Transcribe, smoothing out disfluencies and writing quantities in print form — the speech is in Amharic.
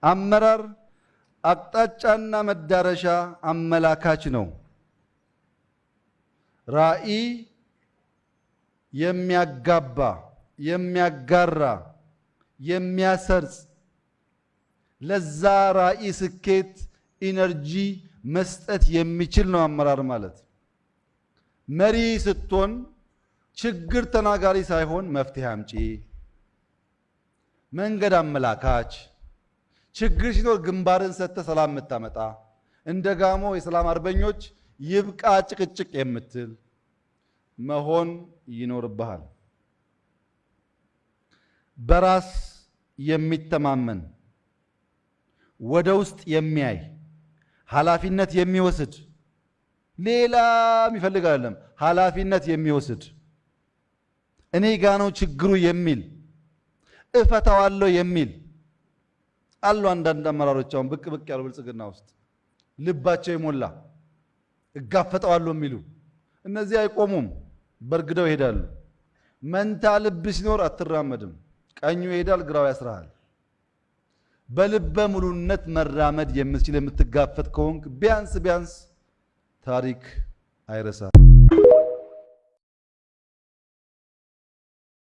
አመራር አቅጣጫና መዳረሻ አመላካች ነው። ራዕይ የሚያጋባ የሚያጋራ የሚያሰርጽ ለዛ ራዕይ ስኬት ኢነርጂ መስጠት የሚችል ነው አመራር ማለት። መሪ ስትሆን ችግር ተናጋሪ ሳይሆን መፍትሄ አምጪ፣ መንገድ አመላካች፣ ችግር ሲኖር ግንባርን ሰጥተህ ሰላም የምታመጣ፣ እንደ ጋሞ የሰላም አርበኞች ይብቃ ጭቅጭቅ የምትል መሆን ይኖርብሃል። በራስ የሚተማመን ወደ ውስጥ የሚያይ ኃላፊነት የሚወስድ ሌላ የሚፈልግ አይደለም፣ ኃላፊነት የሚወስድ እኔ ጋ ነው ችግሩ የሚል እፈታዋለሁ የሚል አሉ። አንዳንድ አመራሮች አሁን ብቅ ብቅ ያሉ ብልጽግና ውስጥ ልባቸው የሞላ እጋፈጠዋለሁ የሚሉ እነዚህ አይቆሙም፣ በርግደው ይሄዳሉ። መንታ ልብ ሲኖር አትራመድም፣ ቀኙ ይሄዳል፣ ግራው ያስራሃል። በልበ ሙሉነት መራመድ የምትችል የምትጋፈጥ ከሆንክ ቢያንስ ታሪክ አይረሳም።